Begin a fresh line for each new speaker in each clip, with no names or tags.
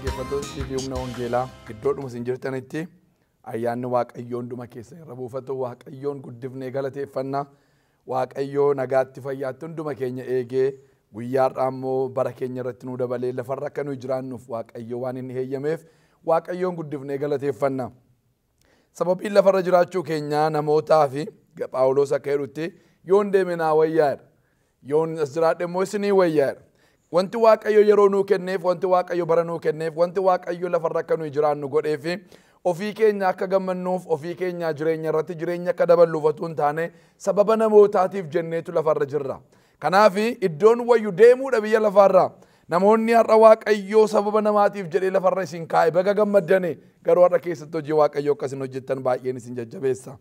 dhaggeeffattoota TV humna wangeelaa iddoodhuma isin jirtanitti ayyaanni Waaqayyoon dhuma keessa irra buufatu Waaqayyoon guddifnee galateeffannaa Waaqayyoo nagaatti fayyaatti hunduma keenya eegee guyyaadhaa immoo bara keenya irratti nu dabalee lafarra akka nu jiraannuuf Waaqayyo waan inni heeyyameef Waaqayyoon guddifnee galateeffannaa. Sababiin lafarra jiraachuu keenya namootaa fi Phaawulos akka jedhutti yoon deeme naa wayyaadha. Yoon as jiraadhe immoo isinii wayyaadha. Wanti Waaqayyo yeroo nuu kenneef, wanti Waaqayyo bara nuu kenneef, wanti Waaqayyo lafarra akka nu jiraannu godheef ofii keenya akka gammannuuf, ofii keenya jireenya irratti jireenya akka daballuuf otoo hin taane sababa namootaatiif jenneetu lafarra jirra. Kanaaf iddoon wayyu deemuudha biyya lafarraa. Namoonni har'a Waaqayyo sababa namaatiif jedhee lafarra isin kaa'e baga gammaddanii garuu har'a keessatti hojii Waaqayyo akkasiin hojjettan baay'een isin jajjabeessa.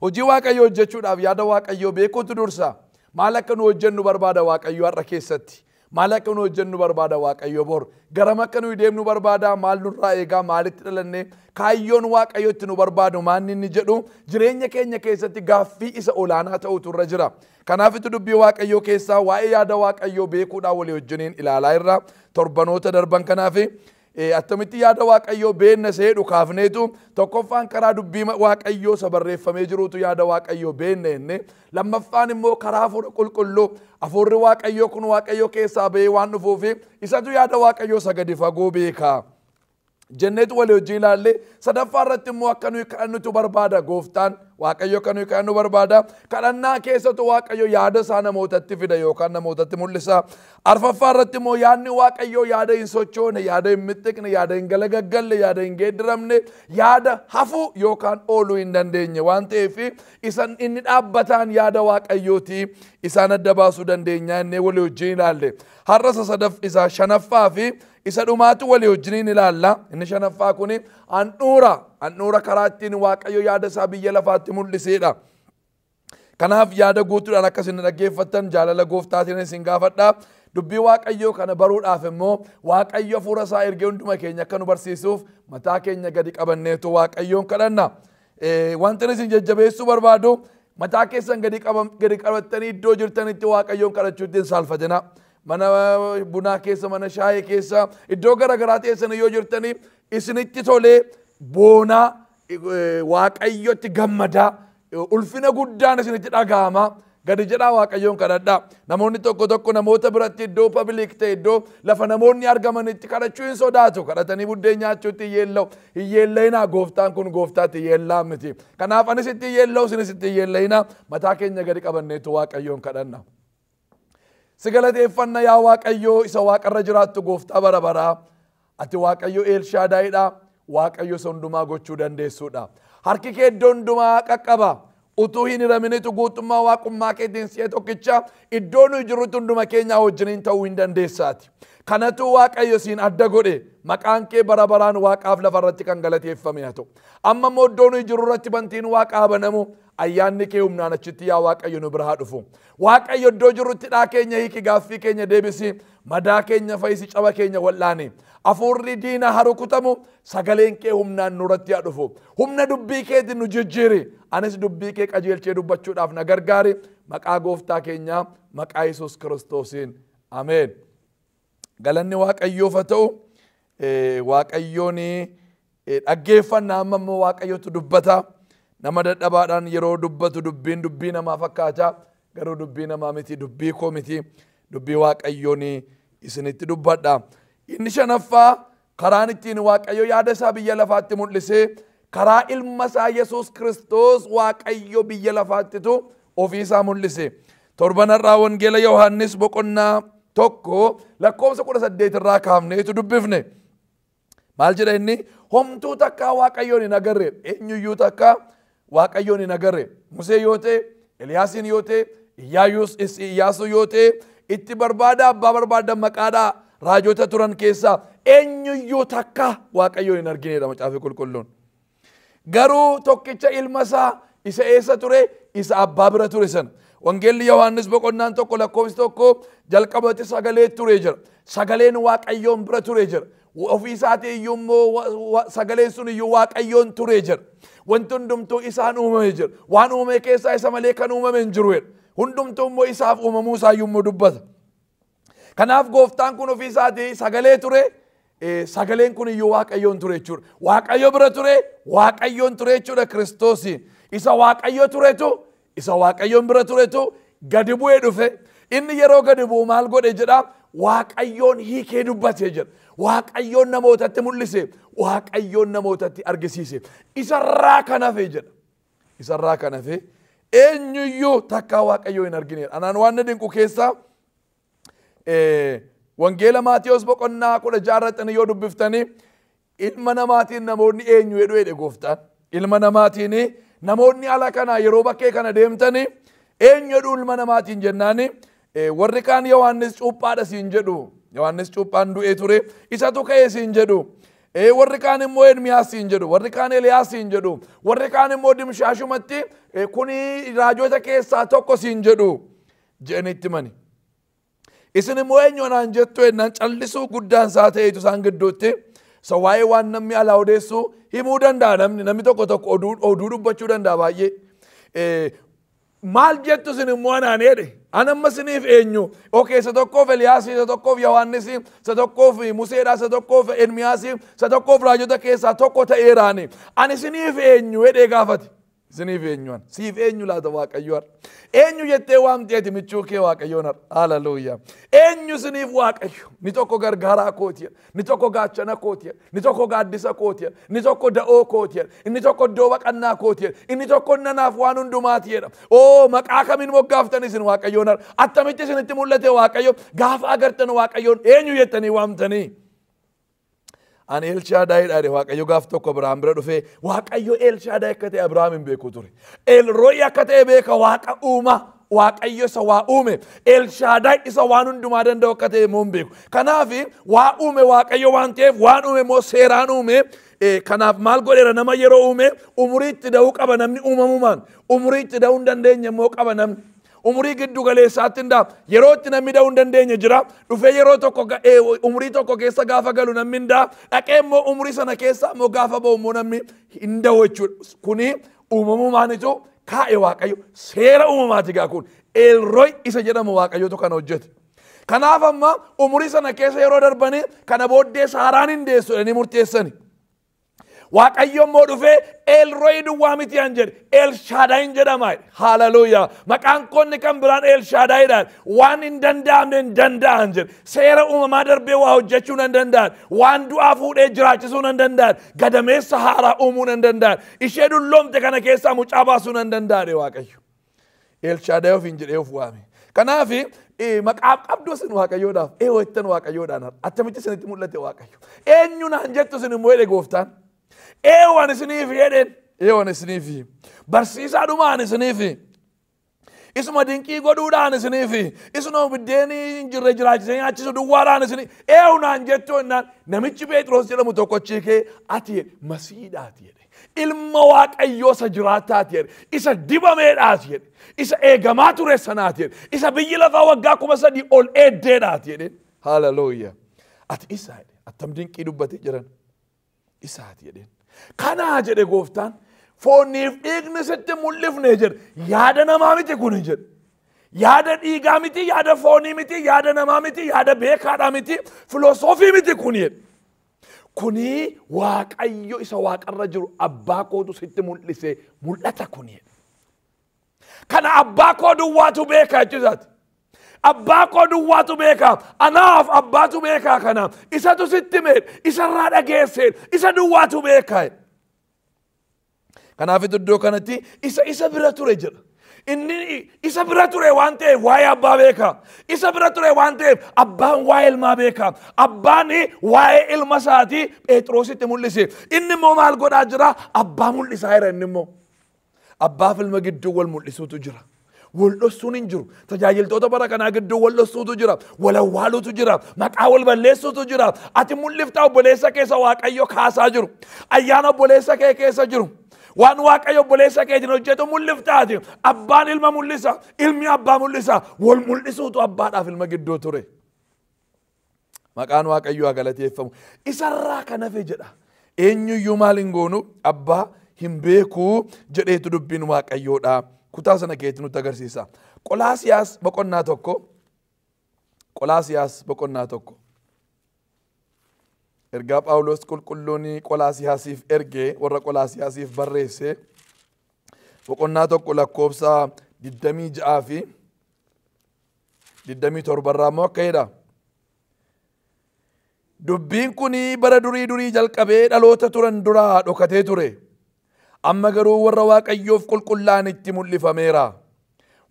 Hojii Waaqayyo hojjechuudhaaf yaada Waaqayyo beekuutu dursa. Maal akka nu hojjennu barbaada Waaqayyo har'a keessatti. Maal akka nu hojjennu barbaada Waaqayyo bor. Garam akka nu deemnu barbaada maal nurraa eegaa maalitti dhalannee kaayyoon Waaqayyo itti nu barbaadu maanni inni jedhu jireenya keenya keessatti gaaffii isa olaanaa ta'utu irra jira. Kanaafitu dubbii Waaqayyo keessaa waa'ee yaada Waaqayyo beekuudhaan walii wajjiniin ilaalaa irra torbanoota darban kanaafi attamitti yaada Waaqayyo beenna seedhu kaafneetu tokkoffaan karaa dubbii Waaqayyo sabarreeffamee jirutu yaada Waaqayyo beenna enne lammaffaan immoo karaa hafuura qulqulluu hafuurri Waaqayyo kun Waaqayyo keessaa ba'ee waan dhufuufi isatu yaada Waaqayyo sagadi fagoo beeka. Jenneetu walii wajjin ilaalle sadaffaa irratti immoo akka nuyi kadhannutu barbaada gooftaan Waaqayyo akka nuyi kadhannu barbaada kadhannaa keessattuu Waaqayyo yaada isaa namootatti fida yookaan namootatti mul'isa. Arfaffaa irratti immoo yaadni Waaqayyo yaada hin sochoone, yaada hin mixxiqne, yaada hin galagaggalle, yaada hin geeddiramne, yaada hafuu yookaan ooluu hin dandeenye waan ta'eef isan inni dhaabbataan yaada Waaqayyooti isaan adda baasuu dandeenya innee walii wajjin ilaalle. Har'a isa shanaffaa fi isa dhumaatu walii wajjiniin ilaalla. Inni shanaffaa kuni handhuura karaa ittiin Waaqayyo yaada isaa biyya lafaatti mul'iseedha. Kanaaf yaada guutuudhaan akka isin dhaggeeffattan jaalala gooftaatiin isin gaafadha. Dubbii Waaqayyo kana baruudhaaf immoo Waaqayyo hafuura isaa ergee hunduma keenya akka nu barsiisuuf mataa keenya gadi qabanneetu Waaqayyoon kadhanna. Wanti isin jajjabeessuu barbaadu mataa keessan gadi qabattanii iddoo jirtanitti Waaqayyoon kadhachuutti hin saalfatina. Mana bunaa keessa, mana shaayii keessa, iddoo garaagaraa teessan yoo jirtanii isinitti tolee boonaa Waaqayyotti gammadaa ulfina guddaan isinitti dhaga'ama. Gadi jedhaa Waaqayyoon kadhadhaa. Namoonni tokko namoota biratti iddoo public ta'e iddoo lafa namoonni argamanitti kadhachuu hin sodaatu. Kadhatanii buddeen nyaachuutti hin yeellayinaa gooftaan kun gooftaatti yeellaa miti. Kanaaf anis itti yeellau isinis itti yeellayinaa mataa keenya gadi qabanneetu Waaqayyoon kadhanna. Si galateeffanna yaa Waaqayyo isa waaqarra jiraattu gooftaa bara baraa. Ati Waaqayyo Elshaadaayidha. Waaqayyo isa hundumaa gochuu dandeessuudha. Harki kee iddoo hundumaa qaqqaba. Utuu hin hiraminitu guutummaa waaqummaa keetiin si'ee tokkicha iddoo nuyi jirrutti hunduma keenyaa wajjiniin ta'uu hin dandeessaati. Kanatu Waaqayyo siin adda godhe maqaan kee bara baraan Waaqaaf lafarratti kan galateeffame haa ta'u. Amma immoo iddoo nuyi jirru irratti bantiin Waaqaa banamu ayyaanni kee humnaan achitti yaa Waaqayyo nu biraa dhufu. Waaqayyo iddoo jirrutti dhaa keenya hiiki gaaffii keenya deebisi madaa keenya fayyisi caba keenya wal'aani. Hafuurri diina harukutamu sagaleen kee humnaan nurratti haa dhufu. Humna dubbii keetiin nu jijjiiri. Anis dubbii kee qajeelchee dubbachuudhaaf na gargaari. Maqaa gooftaa keenyaa maqaa Yesuus Kiristoosiin. Ameen. Galanni Waaqayyoof haa ta'u. Waaqayyoon dhaggeeffannaa amma immoo Waaqayyotu dubbata. Nama dadhabaadhaan yeroo dubbatu dubbii namaa fakkaata. Garuu dubbii namaa miti, dubbii koo miti. Dubbii Waaqayyoon isinitti dubbadha. Inni shanaffaa karaan ittiin Waaqayyo yaada isaa biyya lafaatti mul'isee karaa ilma isaa Yesuus Kiristoos Waaqayyo biyya lafaattitu ofii isaa mul'ise. Torbanarraa wangeela Yohaannis boqonnaa 1 lakkoofsa 18 irraa kaafneetu dubbifne. Maal jedha inni? Homtuu takkaa Waaqayyoon hin agarre. Eenyuyyuu takkaa Waaqayyoon hin agarre. Musee yoo ta'e, Eliyaasiin yoo ta'e, Iyyaasuu yoo ta'e, itti barbaada abbaa barbaada maqaadhaa raajota turan keessaa eenyuyyuu takka Waaqayyoon hin argineedha macaafa qulqulluun. Garuu tokkicha ilma isaa isa eessa ture? Isa abbaa bira ture sana. Wangeelli Yohaannis boqonnaan 1 lakkoofsi 1 jalqabatti sagalee ture jira. Sagaleen Waaqayyoon bira ture jira. Ofii isaatii iyyuu immoo sagaleen sun iyyuu Waaqayyoon ture jira. Wanti hundumtuu isaan uumame jira. Waan uumame keessaa isa malee kan uumame hin jiru. Hundumtuu immoo isaaf uumamuu isaa iyyuu dubbata. Kanaaf gooftaan kun ofii isaatii sagalee ture sagaleen kun iyyuu waaqayyoon ture jechuudha. Waaqayyo bira ture, waaqayyoon ture jechuudha Kiristoosi. Isa waaqayyo turetu, isa waaqayyoon bira turetu gadi bu'ee dhufe. Inni yeroo gadi bu'u maal godhe jedha? Waaqayyoon hiikee dubbate jedha. Waaqayyoon namootatti mul'ise, waaqayyoon namootatti argisiise. Isarraa kan hafe jedha. Isarraa kan hafe eenyuyyuu takkaa waaqayyoo hin argine. Anaan waan dinqu keessaa wangeela Maatiyos boqonnaa 16 yoo dubbiftanii ilma namaatiin namoonni eenyu jedhu jedhe gooftaan. Ilma namaatiin namoonni ala kana yeroo bakkee kana deemtanii eenyu jedhu ilma namaatiin jennaani warri kaan Yohaannis cuuphaadha siin jedhu. Yohaannis cuuphaan du'ee ture isatu ka'ee siin jedhu. Warri kaan immoo Ermiyaas siin jedhu, warri kaan Eliyaas siin jedhu, warri kaan immoo dimshaashumatti kuni raajota keessaa tokko siin jedhu jedhanitti mani. Isin immoo eenyu naan jettu ennaan callisuu guddaan isaa ta'eetu isaan gidduutti isa waa'ee waan namni alaa odeessu himuu danda'a namni tokko tokko oduu dubbachuu danda'a baay'ee. Maal jettu isin immoo anaan jedhe anamma isiniif eenyu okee isa tokkoof Eliyaas isa tokkoof Yohaannis isa tokkoof Museedha isa tokkoof Ermiyaas isa tokkoof raajota keessaa tokko ta'eeraani ani isiniif eenyu jedhee gaafate. Isiniif eenyuan siif eenyu laata waaqayyo eenyu jettee waamteeti michuu kee waaqayyoon haleluuyaa. Eenyu isiniif waaqayyo ni tokko gargaaraa kootiya, ni tokko gaachana kootiya, ni tokko gaaddisa kootiya, ni tokko da'oo kootiya, inni tokko iddoo baqannaa kootiya, inni tokko nanaaf waan hundumaatiyedha. Maqaa kamiin moggaaftan isin waaqayyoon attamitti isinitti mul'ate waaqayyo gaafa agartan waaqayyoon eenyu jettanii waamtanii. Ani Elshaadaay dhaadhe waaqayyo gaaf tokko Abrahaam bira dhufe waaqayyo Elshaadaay akka ta'e Abrahaam hin beeku ture. Elroy akka ta'e beeka waaqa uuma waaqayyo isa waa uume. Elshaadaay isa waan hundumaa danda'u akka ta'e immoo hin beeku. Kanaaf waa uume waaqayyo waan ta'eef waan uume immoo seeraan uume. Kanaaf maal godheera nama yeroo uume umuriitti da'uu qaba namni uumamumaan. Umuriitti da'uu hin dandeenye immoo qaba namni. Umurii giddu galeessaatti hundaa yeroo itti namni da'uu hin dandeenye jira. Dhufee yeroo tokko umurii tokko keessa gaafa galu namni hundaa dhaqee immoo umurii sana keessa immoo gaafa ba'u immoo namni hin da'u jechuudha. Kuni uumamumaanitu kaa'e waaqayyo seera uumamaati gaa kun. Elroy isa jedhamu waaqayyotu kana hojjete. Kanaaf amma umurii sana keessa yeroo darbanii kana booddee Saaraan hin deessu jedhanii murteessani. Waaqayyo immoo dhufee Elroy duwwaa miti an jedhe Elshaadaay jedhama. Haleluuyaa. Maqaan konni kan biraan Elshaadaayidhaan waan hin danda'amne hin danda'an jedhe. Seera uumamaa darbee waa hojjechuu hin danda'an. Waan du'aa fuudhee jiraachisuu hin danda'an. Gadameessa haaraa uumuu hin danda'an. Ishee dulloomte kana keessaa mucaa baasuu hin danda'an waaqayyo. Elshaadaay ofiin jedhee of waame. Kanaaf maqaa qabdu isin waaqayyoodhaaf eewwattan waaqayyoodhaan attamitti isinitti mul'ate waaqayyo. Eenyu naan jettu isin immoo jedhe gooftaan. Eewwan isiniif jedheen eewwan isiniif barsiisaadhumaan isiniif isuma dinqii godhuudhaan isiniif isuma biddeenii hin jirre jiraachisee nyaachisu duwwaadhaan isiniif eewu naan jettu ennaan namichi Phexros jedhamu tokkochi kee ati masiidhaati jedhe ilma waaqayyoo isa jiraataati jedhe isa dibameedhaati jedhe isa eegamaa ture sanaati jedhe isa biyyi lafaa waggaa 3 ol eeddeedhaati jedhe. Haleluuyaa. Ati isa jedhe attam dinqii dubbate jiran isaati jedheen. Kanaa jedhe gooftaan fooniif dhiigni sitti mul'ifne jedhe yaada namaa miti kun jedhe. Yaada dhiigaa miti, yaada foonii miti, yaada namaa miti, yaada beekaadhaa miti, filosoofii miti kun jedhe. Kuni waaqayyo isa waaqarra jiru abbaa kootu sitti mul'ise mul'ata kun jedhe. Kana abbaa koo duwwaatu beeka jechuusaati. Abbaa koo duwwaatu beeka. Anaaf abbaatu beeka kana. Isatu sitti mee isarraa dhageessee isa duwwaatu beeka. Kanaaf iddoo kanatti isa bira ture jedha. Inni isa bira ture waan ta'eef waa'ee abbaa beeka. Isa bira ture waan ta'eef abbaan waa'ee ilmaa beeka. Abbaan waa'ee ilma isaatii Phexrositti mul'ise. Inni immoo maal godhaa jira? Abbaa mul'isaa jira inni immoo. Abbaaf ilma gidduu wal mul'isuutu jira. Wal dhoksuun hin jiru. Tajaajiltoota bara kanaa gidduu wal dhoksuutu jira. Wal awwaaluutu jira. Maqaa wal balleessuutu jira. Ati mul'iftaa obboleessa keessa waaqayyo kaasaa jiru. Ayyaana obboleessa kee keessa jiru. Waan waaqayyo obboleessa keetiin hojjetu mul'iftaati. Abbaan ilma mul'isa. Ilmi abbaa mul'isa. Wal mul'isuutu abbaadhaaf ilma gidduu ture. Maqaan waaqayyo haa galateeffamu. Isarraa kan hafe jedha. Eenyuyyuu maal hin goonu abbaa hin beeku jedheetu dubbiin waaqayyoodha. Kutaa sana keetti nutti agarsiisa. Qolaasiyaas boqonnaa tokko. Qolaasiyaas boqonnaa tokko. ergaa Phaawulos qulqulluun Qolaasiyaasiif ergee warra Qolaasiyaasiif barreesse boqonnaa tokko lakkoofsa 26 fi 27 irraa immoo akka jedha. Dubbiin kun bara durii jalqabee dhaloota turan duraa dhokatee ture. Amma garuu warra Waaqayyoof qulqullaa'an itti mul'ifameera.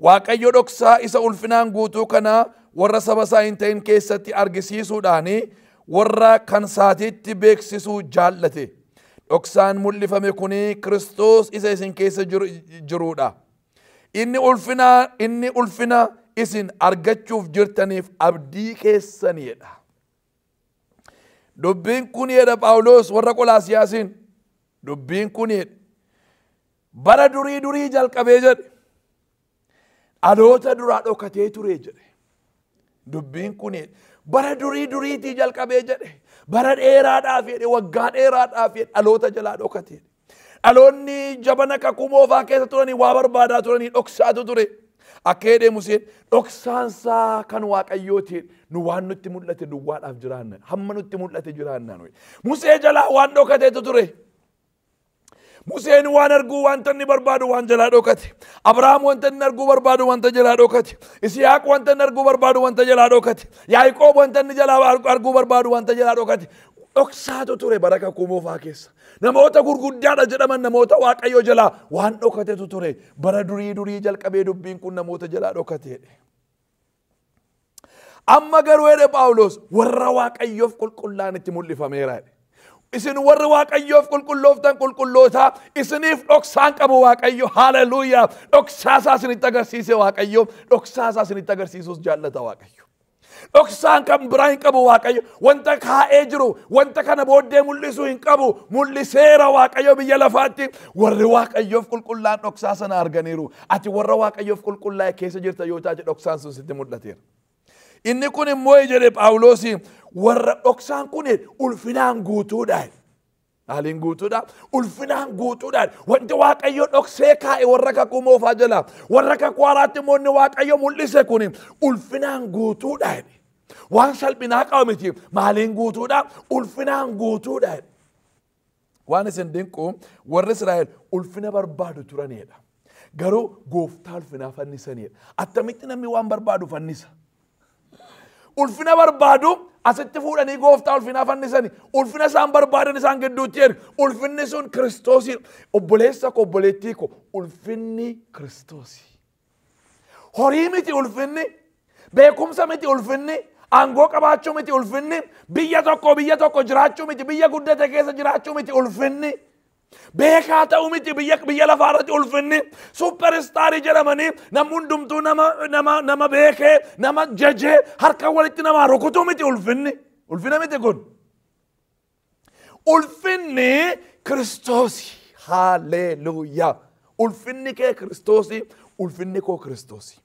Waaqayyo dhoksaa isa ulfinaan guutuu kana warra saba isaa hin ta'in keessatti argisiisuudhaan warra kan isaatiitti beeksisuu jaallate. Dhoksaan mul'ifame kun Kiristoos isa isin keessa jirudha. Inni ulfina isin argachuuf jirtaniif abdii keessaniidha. Dubbiin kun jedha Phaawulos warra Qolaasiyaasiin. Dubbiin kun bara durii jalqabee jedhe. Dhaloota duraa dhokatee ture jedhe. Dubbiin kun bara duriitii jalqabee jedhe. Bara dheeraadhaaf jedhe, waggaa dheeraadhaaf jedhe dhaloota jalaa dhokatee. Dhaloonni jabana kakuu moofaa keessa turanii waa barbaadaa turanii dhoksaatu ture. Akka jedhee Museen dhoksaansaa kan Waaqayyooti nu waan nutti mul'ate duwwaadhaaf jiraanna. Hamma nutti mul'ate jiraanna. Musee jalaa waan dhokateetu ture. Museen waan arguu wanta inni barbaadu waan jalaa dhokate. Abrahaam wanta inni arguu barbaadu wanta jalaa dhokate. Isiyaaq wanta inni arguu barbaadu wanta jalaa dhokate. Yaaqoob wanta inni jalaa arguu barbaadu wanta jalaa dhokate. Dhoksaatu ture bara kakuu moofaa keessa. Namoota gurguddaadha jedhaman namoota Waaqayyo jalaa waan dhokatetu ture. Bara durii jalqabee dubbiin kun namoota jalaa dhokateedha. Amma garuu jedhe Phaawulos warra Waaqayyoof qulqullaa'an itti mul'ifameera. Isin warra Waaqayyoof qulqullooftan qulqulloota isiniif dhoksaan qabu Waaqayyo. Haleluuyaa. Dhoksaasaa isinitti agarsiise Waaqayyo. Dhoksaasaa isinitti agarsiisuus jaallata Waaqayyo. Dhoksaan kan biraa hin qabu Waaqayyo. Wanta kaa'ee jiru wanta kana booddee mul'isuu hin qabu. Mul'iseera Waaqayyo biyya lafaatti. Warri Waaqayyoof qulqullaa'an dhoksaa sana arganiiru. Ati warra Waaqayyoof qulqullaa'e keessa jirta yoo taate dhoksaan sun sitti mul'ateera. Inni kun immoo jedhe Phaawulos warra dhoksaan kun ulfinaan guutuudhaan. Haaliin guutuudhaan ulfinaan guutuudhaan wanti Waaqayyo dhoksee kaa'e warra kakuu moofaa jala warra kakuu haaraatti immoo inni Waaqayyo mul'ise kun ulfinaan guutuudhaan. Waan salphinaa qabu miti. Maaliin guutuudhaan? Ulfinaan guutuudhaan. Waan isin dinqu warri Israa'el ulfina barbaadu turanidha. Garuu gooftaa ulfinaa fannisanidha. Attamitti namni waan barbaadu fannisa. Ulfina barbaadu asitti fuudhanii gooftaa ulfinaa fannisanii. Ulfina isaan barbaadan isaan gidduutti jedhu. Ulfinni sun Kiristoosii. Obboleessa ko obboleettii ko ulfinni Kiristoosii. Horii miti ulfinni. Beekumsa miti ulfinni. Aangoo qabaachuu miti ulfinni. Biyya tokko jiraachuu miti. Biyya guddate keessa jiraachuu miti ulfinni. Beekaa ta'uu miti biyya lafaarratti ulfinni. Superstaarii jedhamanii namni hundumtuu nama beekee nama jajee harka walitti namaa rukutuu miti ulfinni. Ulfina miti kun. Ulfinni Kiristoosii. Haleluuyaa. Ulfinni kee Kiristoosii. Ulfinni koo Kiristoosii.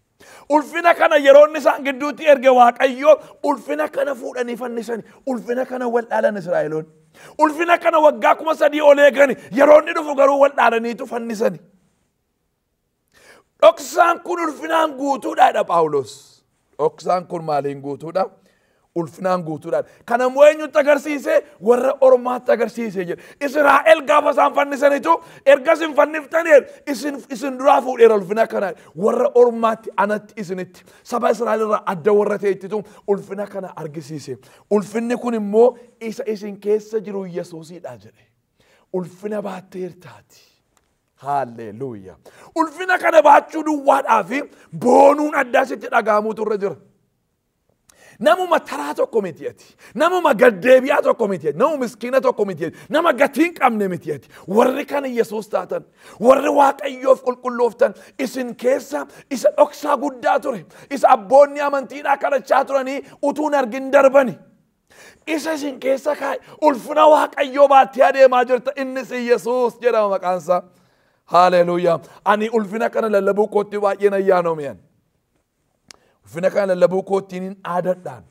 Ulfina kana yeroo inni isaan gidduutti erge Waaqayyo ulfina kana fuudhanii fannisanii. Ulfina kana wal dhaalan Israa'eloonni. Ulfina kana waggaa 3,000 ol eegani yeroo inni dhufu garuu wal dhaalaniitu fannisani. Dhoksaan kun ulfinaan guutuudhaadha Phaawulos. Dhoksaan kun maaliin guutuudha? Ulfinaan guutuudhaan. Kana immoo eenyutti agarsiise? Warra ormaatti agarsiise jedhe. Israa'el gaafa isaan fannisanitu erga isin fanniftaniir isin duraa fuudheera ulfina kana. Warra ormaatti anatti isinitti saba Israa'el irraa adda warra ta'ettitu ulfina kana argisiise. Ulfinni kun immoo isa isin keessa jiru Yesuusidha jedhe. Ulfina baatteertaati. Haleluuyaa. Ulfina kana baachuu duwwaadhaaf boonuun addaa sitti dhaga'amuutu irra jira. Namuma taraa tokko miti ati. Namuma gaddeebi'aa tokko miti ati. Namuma miskiina tokko miti ati. Nama gatiin qabne miti ati. Warri kan Yesuus taatan. Warri Waaqayyoof qulqullooftan. Isin keessa isa dhoksaa guddaa ture. Isa abboonni amantiidhaa kadhachaa turanii utuun argin darbani. Isa isin keessa kaa'e ulfina Waaqayyoo baattee adeemaa jirta. Innis Yesuus jedhama maqaansaa. Haleluuyaa. Ani ulfina kana lallabuu kootti baay'een ayyaanoomeen. Ulfina kana lallabuu koottiin aadaadhaan.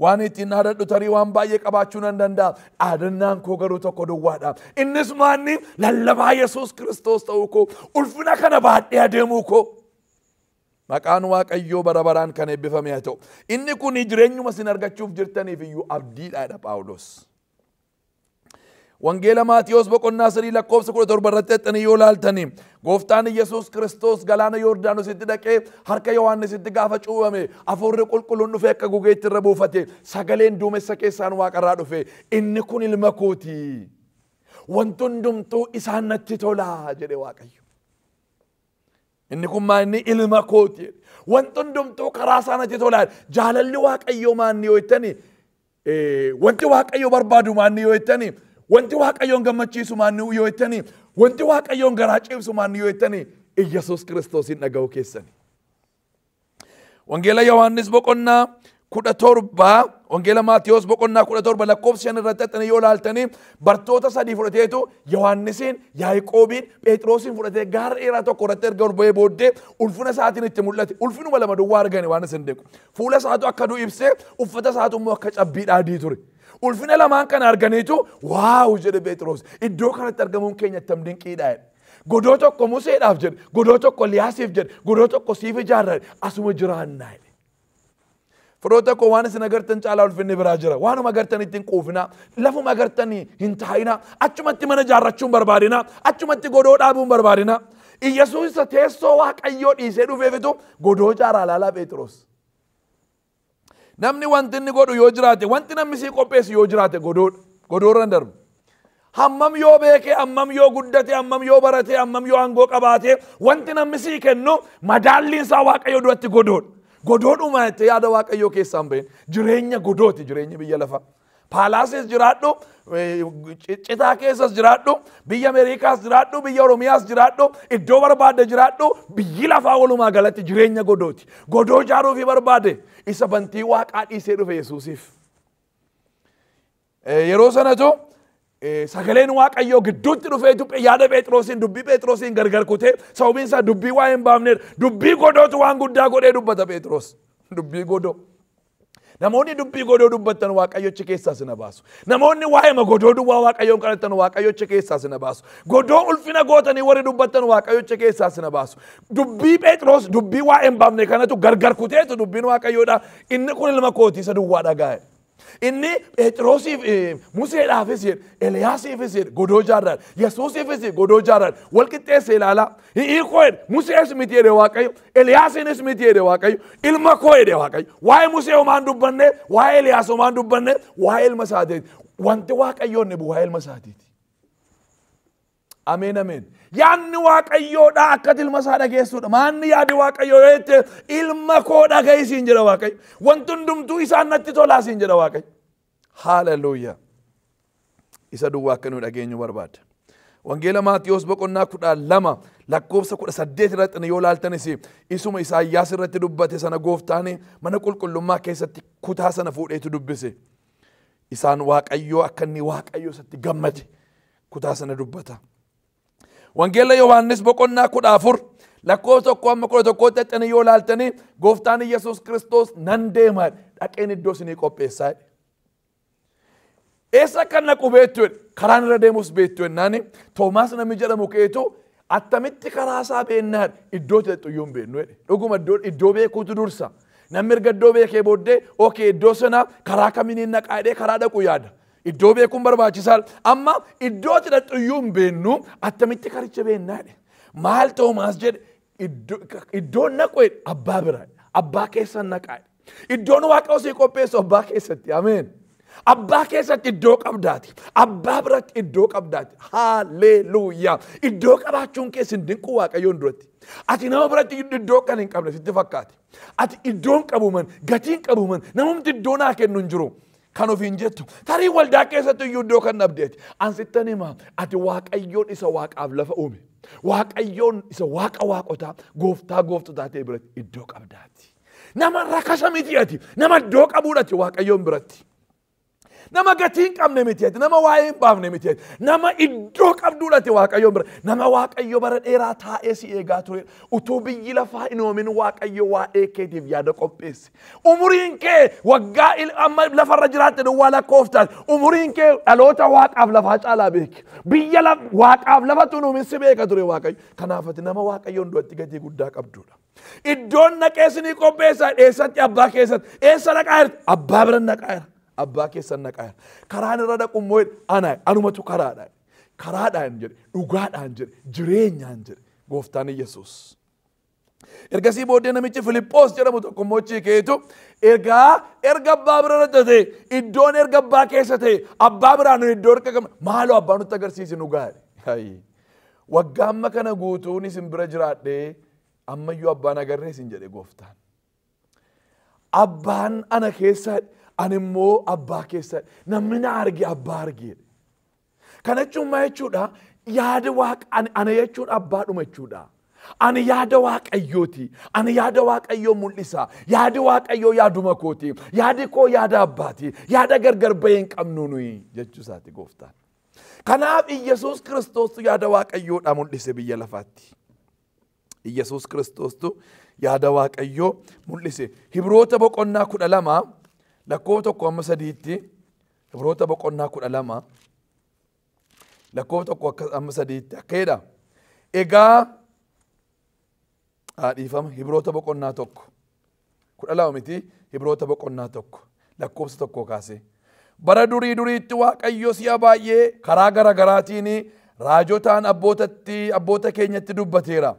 Waan ittiin aadaadhu tarii waan baay'ee qabaachuu nan danda'a. Aadannaan koo garuu tokko duwwaadha. Innis maanni lallabaa Yesuus Kiristoos ta'uu koo. Ulfina kana baadhee adeemuu koo. Maqaan Waaqayyoo bara baraan kan eebbifame haa ta'u. Inni kun jireenyuma isin argachuuf jirtaniif iyyuu abdiidhaadha Phaawulos. Wangeela Maatiyos boqonnaa 3 lakkoofsa 17 irratti xixanii yoo laaltanii gooftaan Yesuus Kiristoos galaana Yordaanositti dhaqee harka Yohaannisitti gaafa cuubame hafuurri qulqulluun dhufee akka gugeetti irra buufate sagaleen duumessa keessaan waaqarraa dhufe inni kun ilma kooti wanti hundumtuu isaan natti tola jedhe Waaqayyo. Inni kun inni ilma kooti wanti hundumtuu karaa isaa natti tola jaalalli Waaqayyo maanni yoo jettanii wanti Waaqayyo barbaadu maanni yoo jettanii wanti Waaqayyoon gammachiisu maanni yoo jettanii wanti Waaqayyoon garaa ciibsu maanni yoo jettanii Yesuus Kiristoosin dhaga'uu keessani. Wangeela Yohaannis boqonnaa 17 Wangeela Maatiyos boqonnaa 17 lakkoofsa 5 irratti xixanii yoo laaltanii bartoota sadii fudhateetu Yohaannisiin Yaaqoobiin Phexrosin fudhatee gaara dheeraa tokko irratti erga bu'ee booddee ulfina isaatiin itti mul'ate ulfinuma lama duwwaa argani waan isin deequ fuula isaatu akka du'u ibsee uffata isaatu immoo akka cabbii adii ture. Ulfina lamaan kana arganiitu waaw jedhe Phexros iddoo kanatti argamuun keenya attam dinqiidha. Godoo tokko Museedhaaf jedhe godoo tokko Eliyaasiif jedhe godoo tokko siif ijaarra asuma jiraannaa. Firoota koo waan isin agartan caalaa ulfinni biraa jira. Waanuma agartan ittiin quufina. Lafuma agartan hin taa'ina. Achumatti mana ijaarrachuun barbaadina. Achumatti godoo dhaabuun barbaadina. Yesuus isa teessoo Waaqayyoo dhiisee dhufeefitu godoo ijaaraa laalaa Phexros. Namni wanti inni godhu yoo jiraate wanti namni sii qopheessu yoo jiraate godoorra darbu. Hammam yoo beeke, hammam yoo guddate, hammam yoo barate, hammam yoo aangoo qabaate wanti namni sii kennu madaalliin isaa Waaqayyoo duratti godoodha. Godoodhuma itti yaada Waaqayyoo keessaan bahin jireenya godooti jireenya biyya lafa. Paalaasis jiraadhu, citaa keessas jiraadhu, biyya Ameerikaas jiraadhu, biyya Oromiyaas jiraadhu, iddoo barbaadde jiraadhu, biyyi lafaa walumaa galatti jireenya godooti. Godoo ijaaruufi barbaade isa bantii Waaqaa dhiisee dhufe Yesuusiif. Yeroo sanatu sagaleen Waaqayyoo gidduutti dhufeetu yaada Phexrosin dubbii Phexrosin gargar kutee sababiin isaa dubbii waa hin baafneef dubbii godootu waan guddaa godhee dubbata Phexros. Dubbii godoo. Namoonni dubbii godoo dubbatan Waaqayyochi keessaa sina baasu. Namoonni waa'ee godoo duwwaa Waaqayyoon kadhatan Waaqayyochi keessaa sina baasu. Godoo ulfina gootanii warri dubbatan Waaqayyochi keessaa sina baasu. Dubbii Phexros dubbii waa hin baafne kanatu gargar kuteetu dubbiin Waaqayyoodha. Inni kun ilma kooti isa duwwaa dhagaa'e. Inni Phexrosiif Museedhaafis Eliyaasiifis godoo ijaarran Yesuusiifis godoo ijaarran wal qixxeesse ilaalaa hiikoo Musees miti jedhe Waaqayyo Eliyaasiinis miti jedhe Waaqayyo ilma koo jedhe Waaqayyo waa'ee Musee homaan dubbanne waa'ee Eliyaas homaan dubbanne waa'ee ilma isaatiiti wanti Waaqayyoon ni waa'ee ilma isaatiiti. Ameen ameen. Yaanni Waaqayyoodha akka ilma isaa dhageessuudha. Maanni yaadi Waaqayyoo yoo jette ilma koo dhaga'isiin jedha Waaqayyo. Wanti hundumtuu isaan natti tolaa siin jedha Waaqayyo. Haaleluyyaa. Isa duwwaa akka nu dhageenyu barbaada. Wangeela Maatiyos boqonnaa 12 lakkoofsa 18 irratti yoo laaltanis isuma Isaayyaas irratti dubbate sana gooftaan mana qulqullummaa keessatti kutaa sana fuudheetu dubbise. Isaan Waaqayyoo akka inni Waaqayyoo isatti gammade kutaa sana dubbata. Wangeela Yohaannis boqonnaa 14 lakkoofsa 1 xixanii yoo laaltanii gooftaan Yesuus Kiristoos nan deema dhaqeen iddoo isinii qopheessaa. Eessa kan naqu beektu karaan irra deemus beektu jennaani Toomaas namni jedhamu keetu attamitti karaa isaa beennaan iddoo xixxuyyuu hin beeknu jedhe. Dhuguma iddoo beekuutu dursa. Namni erga iddoo beekee booddee okey iddoo sana karaa kamiin naqaa jedhee karaa dhaqu yaada. Iddoo beekuun barbaachisaa amma iddoo xixxuyyuu hin beeknu attamitti karicha beennaa jedhe. Maal Toomaas jedhe iddoon naqu abbaa biraa abbaa keessan naqaa. Iddoon Waaqayyoo si qopheessu abbaa keessatti ameen. Abbaa keessatti iddoo qabdaati. Abbaa biratti iddoo qabdaati. Haaleluyyaa. Iddoo qabaachuun keessin dinquu Waaqayyoon duratti. Ati nama biratti iddoo kan hin qabne sitti fakkaate. Ati iddoon qabuman gatiin qabuman namumti iddoo naa kennu hin jiru. Kan ofiin jettu tarii waldaa keessatti iyyuu iddoo kan dhabdeeti. Ansittan himaa ati Waaqayyoon isa Waaqaaf lafa uume. Waaqayyoon isa Waaqa waaqotaa gooftaa gooftotaa ta'e biratti iddoo qabdaati. Nama rakasa miti ati. Nama iddoo qabuudhaati Waaqayyoon biratti. Nama gatiin qabne miti ati. Nama waa'ee hin baafne miti ati. Nama iddoo qabduudhaati Waaqayyoon bira. Nama Waaqayyo bara dheeraa taa'ee si eegaa ture. Utuu biyyi lafaa hin uumin Waaqayyo waa'ee keetiif yaada qopheesse. Umuriin kee waggaa amma lafarra jiraatte duwwaa lakkooftaati. Umuriin kee dhaloota Waaqaaf lafaa caalaa beeki. Biyya Waaqaaf lafatu hin uumin si beeka ture Waaqayyo. Kanaaf ati nama Waaqayyoon duratti gatii guddaa qabduudha. Iddoon naqee isinii qopheessaa eessatti abbaa keessatti eessa naqaa jirti abbaa bira naqaa jira. abbaa keessan naqaa karaan irra dhaqummoo anumatu karaadhaan karaadhaan jedhe dhugaadhaan jedhe jireenyaan jedhe gooftaan Yesuus. Ergasii booddee namichi Filiphos jedhamu tokko immoo achi keetu erga abbaa bira ta'e iddoon erga abbaa keessa ta'e abbaa biraan iddoo erga qabna maaloo abbaa nutti agarsiisi nu gaari. Waggaa amma kana guutuun isin bira jiraadhee ammayyuu abbaan agarree isin jedhe gooftaan. Abbaan ana keessa ani immoo abbaa keessa namni na arge abbaa arge. Kana jechuun maal jechuudha? Yaada waaqa ana jechuun abbaadhuma jechuudha. Ani yaada waaqayyooti. Ani yaada waaqayyoo mul'isa. Yaadi waaqayyoo yaaduma kooti. Yaadi koo yaada abbaati. Yaada gargar bahee hin qabnu nuyi jechuu isaati gooftaan. Kanaaf Iyyasuus Kiristoostu yaada waaqayyoodha mul'ise biyya lafaatti. Iyyasuus Kiristoostu yaada waaqayyoo mul'ise. Hibroota boqonnaa 12 lakkoofsa 1-3 Hibroota boqonnaa 12 lakkoofsa 1-3 akkeedha. Egaa dhiifama Hibroota boqonnaa 12 miti Hibroota boqonnaa 1 lakkoofsa 1 kaasee. Bara duriitti waaqayyo si'a baay'ee karaa garaagaraatiin raajotaan abboota keenyatti dubbateera.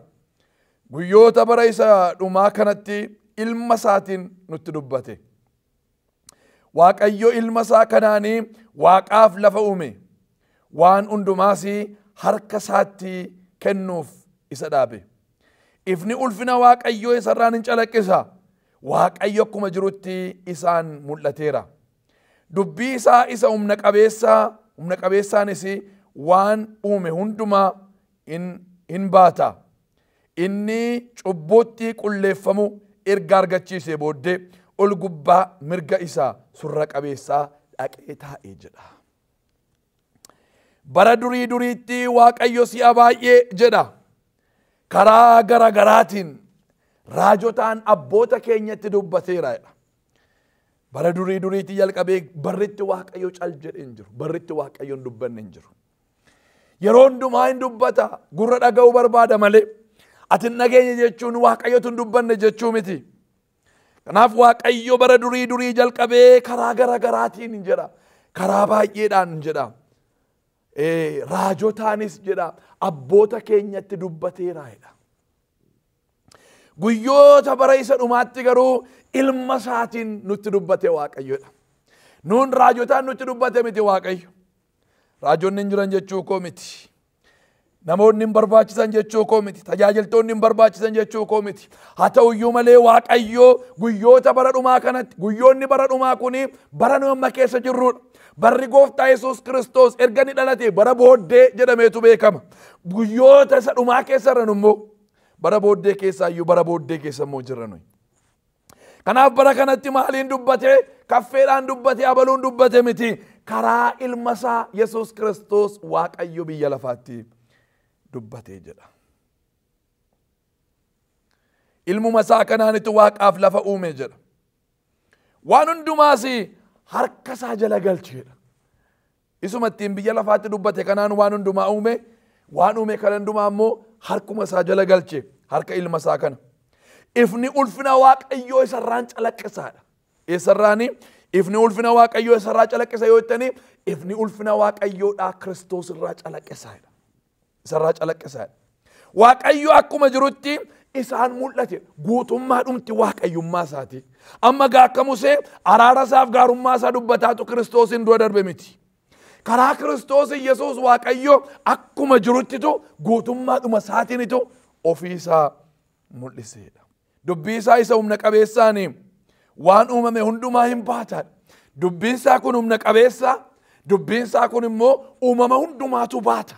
Guyyoota bara isa dhumaa kanatti ilma isaatiin nutti dubbate. Waaqayyo ilma isaa kanaanii waaqaaf lafa uume. Waan hundumaas harka isaatti kennuuf isa dhaabe. Ifni ulfina waaqayyoo isarraan hin calaqqisa. Waaqayyo akkuma jirutti isaan mul'ateera. Dubbii isaa isa humna qabeessaanis waan uume hundumaa in baata. Inni cubbuutti qulleeffamu erga argachiisee booddee ol gubbaa mirga isaa surra qabeessaa dhaqee taa'ee jedha. Bara duriitti waaqayyo si'a baay'ee jedha. Karaa garaagaraatiin raajotaan abboota keenyatti dubbateera. Bara duriitti jalqabee barritti waaqayyo cal jedhee hin jiru. Barritti waaqayyo hin dubbanne hin jiru. Yeroo hundumaa hin dubbata. Gurra dhaga'uu barbaada malee. Ati hin dhageenye jechuun waaqayyotu hin dubbanne jechuu miti. Kanaaf waaqayyo bara durii jalqabee karaa garaagaraatiin hin jedha. Karaa baay'eedhaan hin jedha. Raajotaanis jedha abboota keenyatti dubbateera. Guyyoota bara isa dhumaatti garuu ilma isaatiin nutti dubbate waaqayyoodha. Nuun raajotaan nutti dubbate miti waaqayyo. Raajonni hin jiran jechuu koo miti. Namoonni hin barbaachisan jechuu koo miti. Tajaajiltoonni hin barbaachisan jechuu koo miti. Haa ta'uyyuu malee waaqayyo guyyoota bara dhumaa kanatti guyyoonni bara dhumaa kuni bara nu amma keessa jirrudha. Barri gooftaa Yesuus Kiristoos erga ni dhalate bara booddee jedhameetu beekama. Guyyoota isa dhumaa keessa jiran immoo bara booddee keessaayyuu bara booddee keessa immoo jiran. Kanaaf bara kanatti maaliin dubbate? Kaffeedhaan dubbate, abaluun dubbate miti. Karaa ilma isaa Yesuus Kiristoos waaqayyo biyya lafaatti dubbate jedha. Ilmuma isaa kanaanitu waaqaaf lafa uume jedha. Waan hundumaas harka isaa jala galcheedha. Isuma ittiin biyya lafaatti dubbate kanaan waan hundumaa uume, waan uume kana hundumaa immoo harkuma isaa jala galche, harka ilma isaa kana. Ifni ulfina waaqayyoo isarraan calaqqisaadha. Eessarraani? Ifni ulfina waaqayyoo isarraa calaqqisa yoo jettanii, ifni ulfina waaqayyoodhaa Kiristoos irraa calaqqisaadha. Isarraa calaqqisaadha. Waaqayyo akkuma jirutti isaan mul'ate guutummaa dhumti waaqayyummaa isaati. Amma akka Musee araara isaaf gaarummaa isaa dubbataatu Kiristoosin dura darbe miti. Karaa Kiristoos Yesuus waaqayyo akkuma jiruttitu guutummaa dhuma isaatiinitu ofii isaa mul'iseedha. Dubbii isaa isa humna qabeessaani waan uumame hundumaa hin baataadha. Dubbiin isaa kun humna qabeessa, dubbiin isaa kun immoo uumama hundumaatu baata.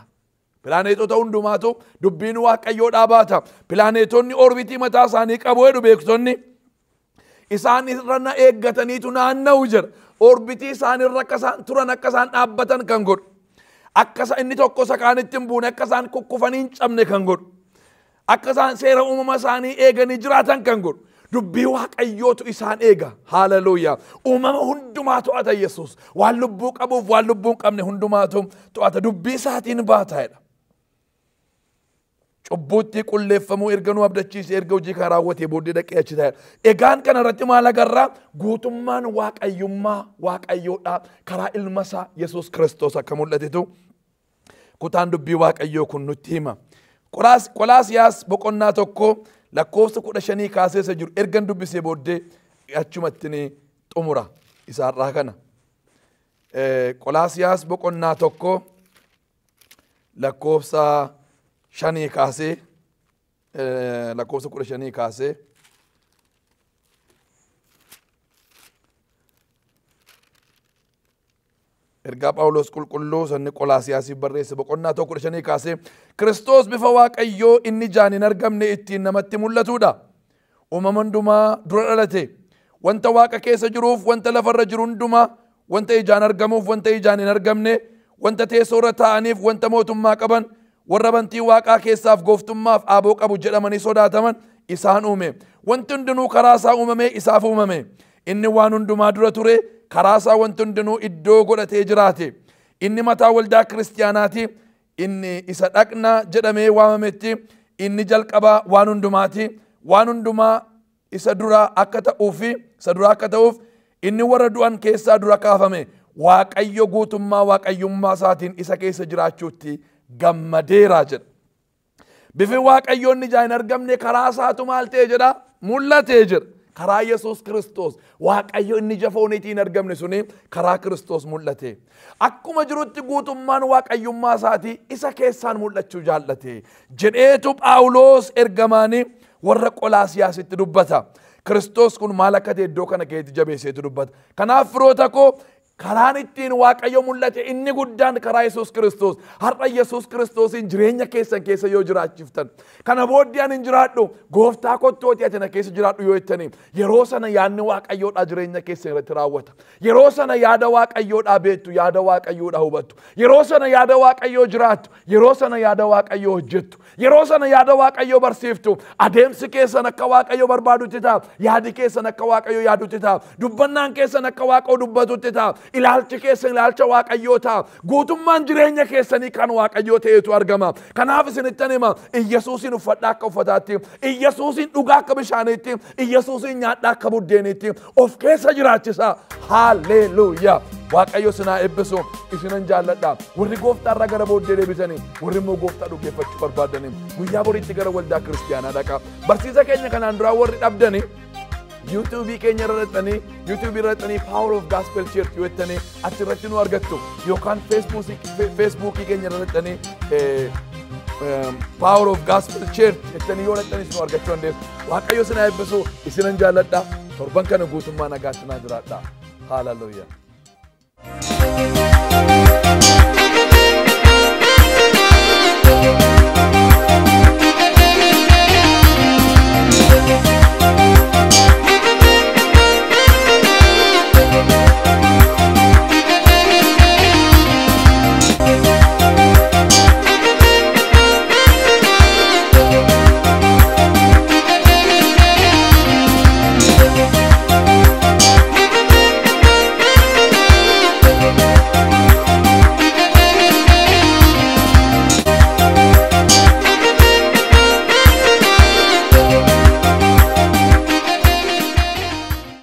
Pilaaneetota hundumaatu dubbiin waaqayyoodhaa baata. Pilaaneetonni orbitii mataa isaanii qabu jedhu beektonni. Isaan irra eeggataniitu naanna'u jira. Orbitii isaan irra akka isaan turan akka isaan dhaabbatan kan godhu. Akka inni tokko sakaanitti hin buune akka isaan kukkufanii hin cabne kan godhu. Akka isaan seera uumama isaanii eeganii jiraatan kan godhu. Dubbii waaqayyootu isaan eega. Haaleluyyaa. Uumama hundumaa to'ata Yesuus. Waan lubbuu qabuuf waan lubbuu hin qabne hundumaatu to'ata. Dubbii isaatiin baataadha. cubbuutti qulleeffamuu erga nu abdachiise erga hojii kan raawwatee booddee dhaqee achi taa'e. Egaan kana irratti maal agarraa? Guutummaan waaqayyummaa waaqayyoodhaa karaa ilma isaa Yesuus Kiristoos akka mul'atetu kutaan dubbii waaqayyoo kun nutti hima. Qolaasiyaas boqonnaa 1 lakkoofsa 15 kaasee jiru ergan dubbisee booddee achumatti ni xumura isaarraa kana. Qolaasiyaas boqonnaa 1 lakkoofsa 5 kaasee lakkoofsa 15 kaasee ergaa Phaawulos qulqulluu sanni Qolaasiyaasiif barreesse boqonnaa 1 kaasee Kiristoos bifa waaqayyoo inni ijaan hin argamne ittiin namatti mul'atudha. Uumama hundumaa dura dhalate wanta waaqa keessa jiruuf wanta lafarra jiru hundumaa wanta ijaan argamuuf wanta ijaan hin argamne wanta teessoo irra taa'aniif wanta mootummaa qaban warra bantii waaqaa keessaaf gooftummaaf aaboo qabu jedhamanii sodaataman isaan uume. Wanti hundinuu karaa isaa uumame isaaf uumame. Inni waan hundumaa dura ture karaa isaa wanti hundinuu iddoo godhatee jiraate. Inni mataa waldaa kiristiyaanaati. Inni isa dhaqna jedhamee waamametti inni jalqabaa waan hundumaati. Waan hundumaa isa dura akka ta'uuf inni warra du'an keessaa dura kaafame. Waaqayyo guutummaa waaqayyummaa isaatiin isa keessa jiraachuutti gammadeera jedha. Bifi waaqayyoon ijaan hin argamne karaa isaatu maal ta'e jedha? Mul'atee jira. Karaa Yesuus Kiristoos waaqayyo inni ija fooniitiin hin argamne suni karaa Kiristoos mul'ate. Akkuma jirutti guutummaan waaqayyummaa isaatii isa keessaan mul'achuu jaallate. Jedheetu Phaawulos ergamaanii warra Qolaasiyaasitti dubbata. Kiristoos kun maal akka ta'e iddoo kana keessatti jabeesseetu dubbata. Kanaaf firoota koo karaan ittiin waaqayyo mul'ate inni guddaan karaa Yesuus Kiristoos. Har'a Yesuus Kiristoosiin jireenya keessan keessa yoo jiraachiftan. Kana booddee ani hin jiraadhu gooftaa kottooti ati na keessa jiraadhu yoo jettanii yeroo sana yaadni waaqayyoodhaa jireenya keessan irratti raawwata. Yeroo sana yaada waaqayyoodhaa beektu yaada waaqayyoodhaa hubattu. Yeroo sana yaada waaqayyoo jiraattu. Yeroo sana yaada waaqayyoo hojjettu. Yeroo sana yaada waaqayyoo barsiiftu. Adeemsi keessan akka waaqayyo barbaadutti ta'a. Yaadi keessan akka waaqayyo yaadutti ta'a. Dubbannaan keessan akka waaqayyo dubbatutti ta'a. Ilaalchi keessan ilaalcha waaqayyoo ta'a. Guutummaan jireenya keessanii kan waaqayyoo ta'etu argama. Kanaaf isinittan hima Iyyesuusin uffadhaa akka uffataatti, Iyyesuusin dhugaa akka bishaaniitti, Iyyesuusin nyaadhaa akka buddeeniitti of keessa jiraachisa. Haalleluuyaa. Waaqayyo sinaa eebbisu isinan jaalladha. Warri gooftaarraa gara booddee deebitanii warri immoo gooftaa dhuggeeffachuu barbaadanii guyyaa boriitti gara waldaa kiristiyaanaa dhaqa. Barsiisa keenya kanaan duraa warri dhabdanii YouTube keenya irratti YouTube irratti Power of Gospel Church jettanii achirratti nu argattu yookaan Facebook keenya irratti Power of Gospel Church jettanii yoo dhattanii nu argachuu dandeessu. Waaqayyo sinaa eebbisu isinan jaalladha. Torban kana guutummaa nagaatti naa jiraadha. Hallelujah.